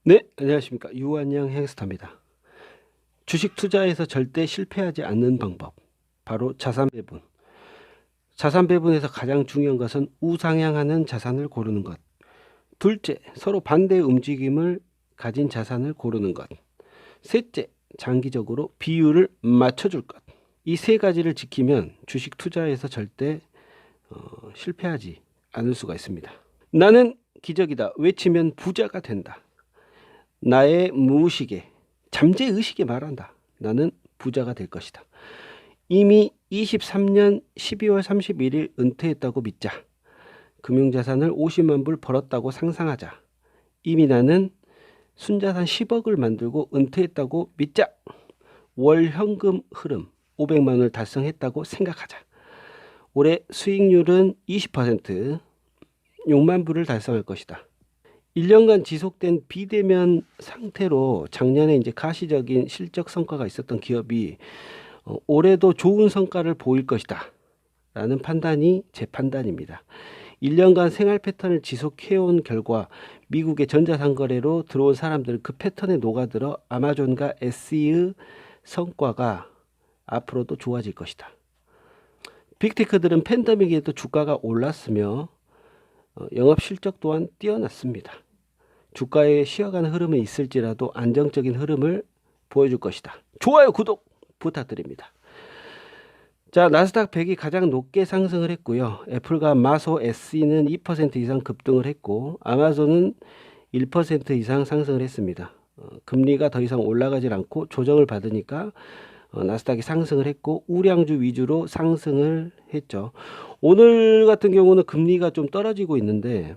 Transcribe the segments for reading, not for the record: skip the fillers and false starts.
네, 안녕하십니까. 유한양 행스타입니다. 주식 투자에서 절대 실패하지 않는 방법. 바로 자산 배분. 자산 배분에서 가장 중요한 것은 우상향하는 자산을 고르는 것. 둘째, 서로 반대의 움직임을 가진 자산을 고르는 것. 셋째, 장기적으로 비율을 맞춰줄 것. 이 세 가지를 지키면 주식 투자에서 절대 실패하지 않을 수가 있습니다. 나는 기적이다. 외치면 부자가 된다. 나의 무의식에 잠재의식에 말한다. 나는 부자가 될 것이다. 이미 23년 12월 31일 은퇴했다고 믿자. 금융자산을 50만 불 벌었다고 상상하자. 이미 나는 순자산 10억을 만들고 은퇴했다고 믿자. 월 현금 흐름 500만 원을 달성했다고 생각하자. 올해 수익률은 20%, 6만 불을 달성할 것이다. 1년간 지속된 비대면 상태로 작년에 이제 가시적인 실적 성과가 있었던 기업이 올해도 좋은 성과를 보일 것이다 라는 판단이 제 판단입니다. 1년간 생활 패턴을 지속해온 결과 미국의 전자상거래로 들어온 사람들은 그 패턴에 녹아들어 아마존과 SE의 성과가 앞으로도 좋아질 것이다. 빅테크들은 팬데믹에도 주가가 올랐으며 영업 실적 또한 뛰어났습니다. 주가의 쉬어가는 흐름은 있을지라도 안정적인 흐름을 보여줄 것이다. 좋아요, 구독 부탁드립니다. 자, 나스닥 100이 가장 높게 상승을 했고요. 애플과 마소 SE는 2% 이상 급등을 했고 아마존은 1% 이상 상승을 했습니다. 금리가 더 이상 올라가질 않고 조정을 받으니까 나스닥이 상승을 했고 우량주 위주로 상승을 했죠. 오늘 같은 경우는 금리가 좀 떨어지고 있는데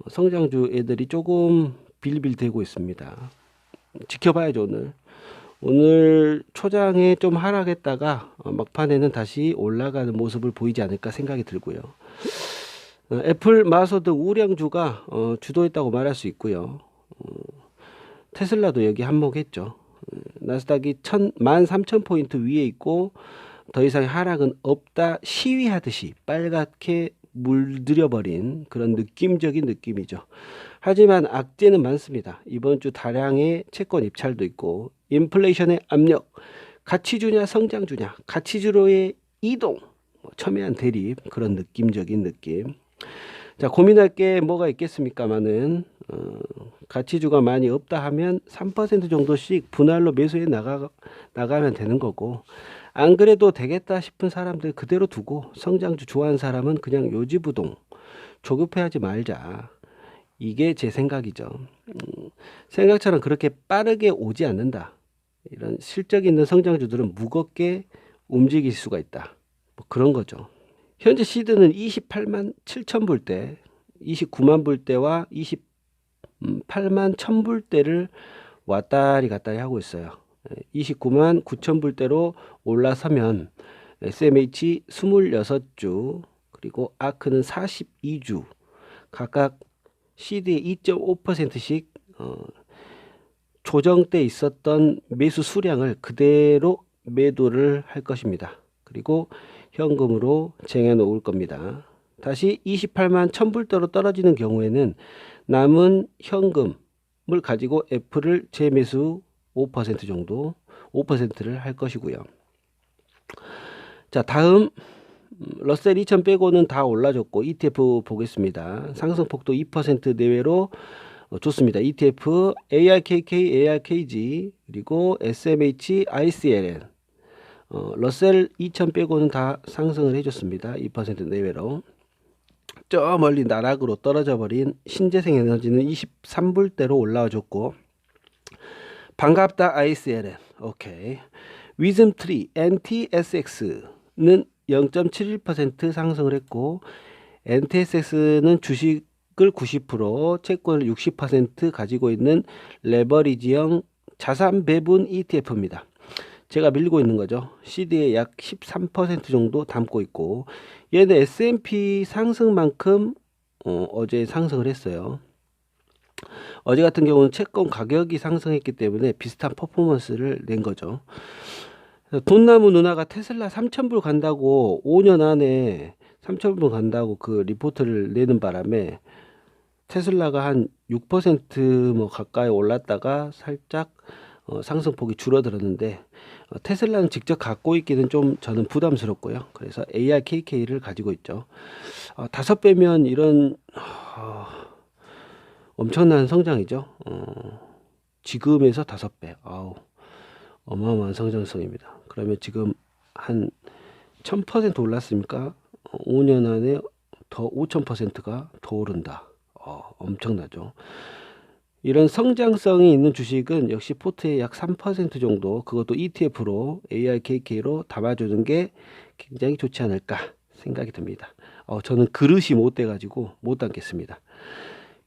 성장주 애들이 조금 빌빌대고 있습니다. 지켜봐야죠. 오늘 초장에 좀 하락했다가 막판에는 다시 올라가는 모습을 보이지 않을까 생각이 들고요. 애플, 마소 등 우량주가 주도했다고 말할 수 있고요. 테슬라도 여기 한몫했죠. 나스닥이 13,000포인트 위에 있고 더 이상 하락은 없다 시위하듯이 빨갛게 물들여버린 그런 느낌적인 느낌이죠. 하지만 악재는 많습니다. 이번 주 다량의 채권 입찰도 있고 인플레이션의 압력, 가치주냐 성장주냐, 가치주로의 이동, 첨예한 대립 그런 느낌적인 느낌. 자, 고민할 게 뭐가 있겠습니까마는 가치주가 많이 없다 하면 3% 정도씩 분할로 매수해 나가면 되는 거고 안 그래도 되겠다 싶은 사람들 그대로 두고 성장주 좋아하는 사람은 그냥 요지부동 조급해하지 말자. 이게 제 생각이죠. 생각처럼 그렇게 빠르게 오지 않는다. 이런 실적 있는 성장주들은 무겁게 움직일 수가 있다. 뭐 그런 거죠. 현재 시드는 28만 7천 불대, 29만 불대와 28만 1천 불대를 왔다리 갔다리 하고 있어요. 29만 9천 불대로 올라서면 SMH 26주 그리고 아크는 42주 각각 시드의 2.5%씩 조정 때 있었던 매수 수량을 그대로 매도를 할 것입니다. 그리고 현금으로 쟁여 놓을 겁니다. 다시 28만 1,000불대로 떨어지는 경우에는 남은 현금을 가지고 애플을 재매수 5% 정도 5%를 할 것이고요. 자, 다음 러셀 2000 빼고는 다 올라졌고 ETF 보겠습니다. 상승폭도 2% 내외로 좋습니다. ETF ARKK, ARKG 그리고 SMH, ICLN 러셀 2000 빼고는 다 상승을 해줬습니다. 2% 내외로. 저 멀리 나락으로 떨어져 버린 신재생 에너지는 23불대로 올라와 줬고 반갑다 ICLN 오케이. 위즘트리 NTSX는 0.71% 상승을 했고 NTSX는 주식을 90%, 채권을 60% 가지고 있는 레버리지형 자산 배분 ETF입니다. 제가 밀고 있는 거죠. CD에 약 13% 정도 담고 있고 얘는 S&P 상승만큼 어제 상승을 했어요. 어제 같은 경우는 채권 가격이 상승했기 때문에 비슷한 퍼포먼스를 낸 거죠. 돈나무 누나가 테슬라 3,000불 간다고 5년 안에 3,000불 간다고 그 리포트를 내는 바람에 테슬라가 한 6% 가까이 올랐다가 살짝 상승폭이 줄어들었는데 테슬라는 직접 갖고 있기는 좀 저는 부담스럽고요. 그래서 ARKK를 가지고 있죠. 5배면 이런 엄청난 성장이죠. 지금에서 5배. 어마어마한 성장성입니다. 그러면 지금 한 1000% 올랐습니까? 5년 안에 더 5000%가 더 오른다. 엄청나죠. 이런 성장성이 있는 주식은 역시 포트의 약 3% 정도, 그것도 ETF로 ARKK로 담아주는 게 굉장히 좋지 않을까 생각이 듭니다. 저는 그릇이 못 돼가지고 못 담겠습니다.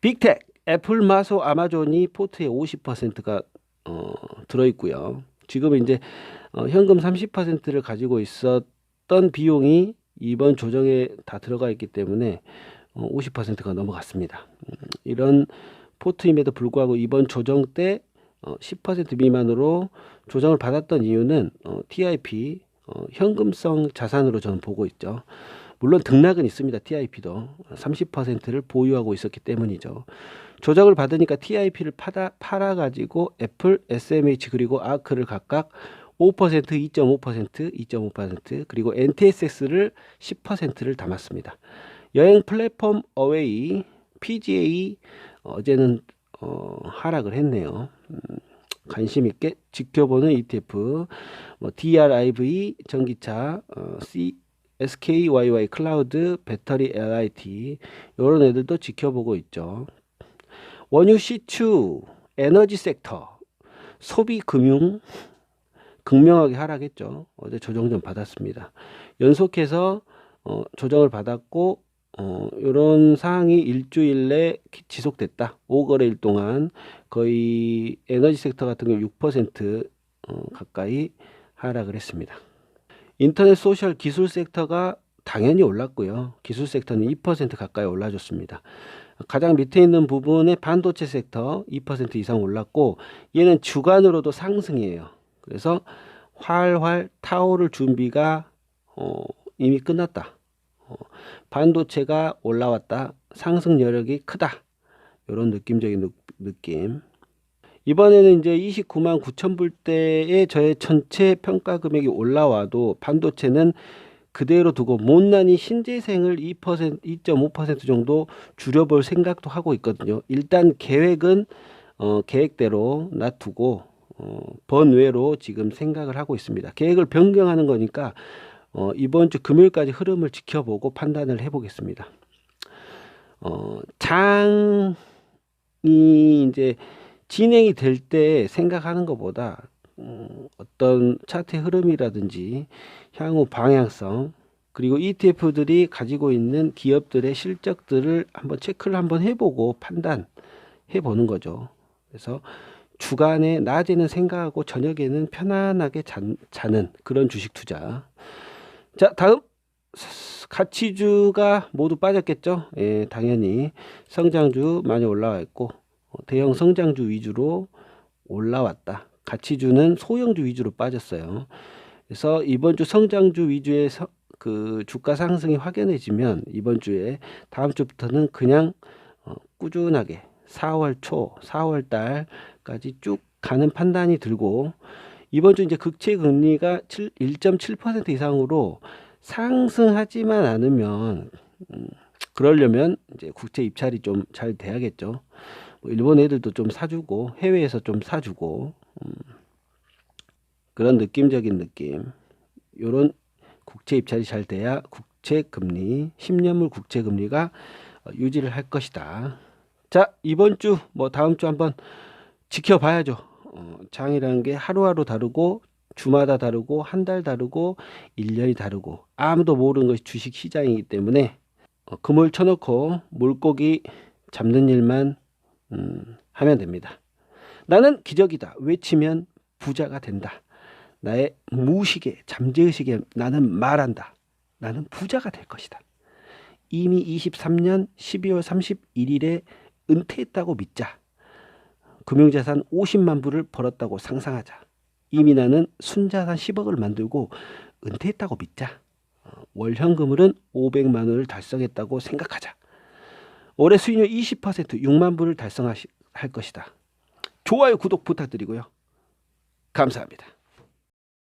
빅텍, 애플, 마소, 아마존이 포트의 50%가 들어있고요. 지금 이제 현금 30%를 가지고 있었던 비용이 이번 조정에 다 들어가 있기 때문에 50%가 넘어갔습니다. 이런 포트임에도 불구하고 이번 조정 때 10% 미만으로 조정을 받았던 이유는 TIP 현금성 자산으로 저는 보고 있죠. 물론 등락은 있습니다. TIP도 30%를 보유하고 있었기 때문이죠. 조정을 받으니까 TIP를 팔아가지고 애플, SMH 그리고 아크를 각각 5%, 2.5%, 2.5% 그리고 NTSX를 10%를 담았습니다. 여행 플랫폼 어웨이, PGA 어제는 하락을 했네요. 관심 있게 지켜보는 ETF, DRIV 전기차, SKYY 클라우드, 배터리 LIT 이런 애들도 지켜보고 있죠. 원유 시추, 에너지 섹터, 소비 금융 극명하게 하락했죠. 어제 조정 좀 받았습니다. 연속해서 조정을 받았고 이런 상황이 일주일 내 지속됐다. 5거래일 동안 거의 에너지 섹터 같은 경우 6% 가까이 하락을 했습니다. 인터넷 소셜 기술 섹터가 당연히 올랐고요. 기술 섹터는 2% 가까이 올라줬습니다. 가장 밑에 있는 부분에 반도체 섹터 2% 이상 올랐고 얘는 주간으로도 상승이에요. 그래서 활활 타오를 준비가 이미 끝났다. 반도체가 올라왔다. 상승 여력이 크다. 이런 느낌적인 느낌. 이번에는 이제 29만 9천 불대의 저의 전체 평가 금액이 올라와도 반도체는 그대로 두고 못난이 신재생을 2%, 2.5% 정도 줄여볼 생각도 하고 있거든요. 일단 계획은 계획대로 놔두고 번외로 지금 생각을 하고 있습니다. 계획을 변경하는 거니까 이번 주 금요일까지 흐름을 지켜보고 판단을 해보겠습니다. 장이 이제 진행이 될 때 생각하는 것보다 어떤 차트의 흐름이라든지 향후 방향성 그리고 ETF들이 가지고 있는 기업들의 실적들을 한번 체크를 한번 해보고 판단해 보는 거죠. 그래서 주간에 낮에는 생각하고 저녁에는 편안하게 자는 그런 주식 투자. 자, 다음 가치주가 모두 빠졌겠죠. 예, 당연히 성장주 많이 올라와 있고 대형 성장주 위주로 올라왔다. 가치주는 소형주 위주로 빠졌어요. 그래서 이번 주 성장주 위주의 그 주가 상승이 확연해지면 이번 주에 다음 주부터는 그냥 꾸준하게 4월 초, 4월 달까지 쭉 가는 판단이 들고 이번 주 이제 국채 금리가 1.7% 이상으로 상승하지만 않으면 그러려면 이제 국채 입찰이 좀 잘 돼야겠죠. 일본 애들도 좀 사주고 해외에서 좀 사주고 그런 느낌적인 느낌. 요런 국채 입찰이 잘 돼야 국채 금리 10년물 국채 금리가 유지를 할 것이다. 자, 이번 주 다음 주 한번 지켜봐야죠. 장이라는 게 하루하루 다르고 주마다 다르고 한 달 다르고 1년이 다르고 아무도 모르는 것이 주식 시장이기 때문에 그물 쳐놓고 물고기 잡는 일만 하면 됩니다. 나는 기적이다 외치면 부자가 된다. 나의 무의식에 잠재의식에 나는 말한다. 나는 부자가 될 것이다. 이미 23년 12월 31일에 은퇴했다고 믿자. 금융자산 50만 불을 벌었다고 상상하자. 이미 나는 순자산 10억을 만들고 은퇴했다고 믿자. 월 현금을은 500만 원을 달성했다고 생각하자. 올해 수익률 20% 6만 불을 달성할 것이다. 좋아요, 구독 부탁드리고요. 감사합니다.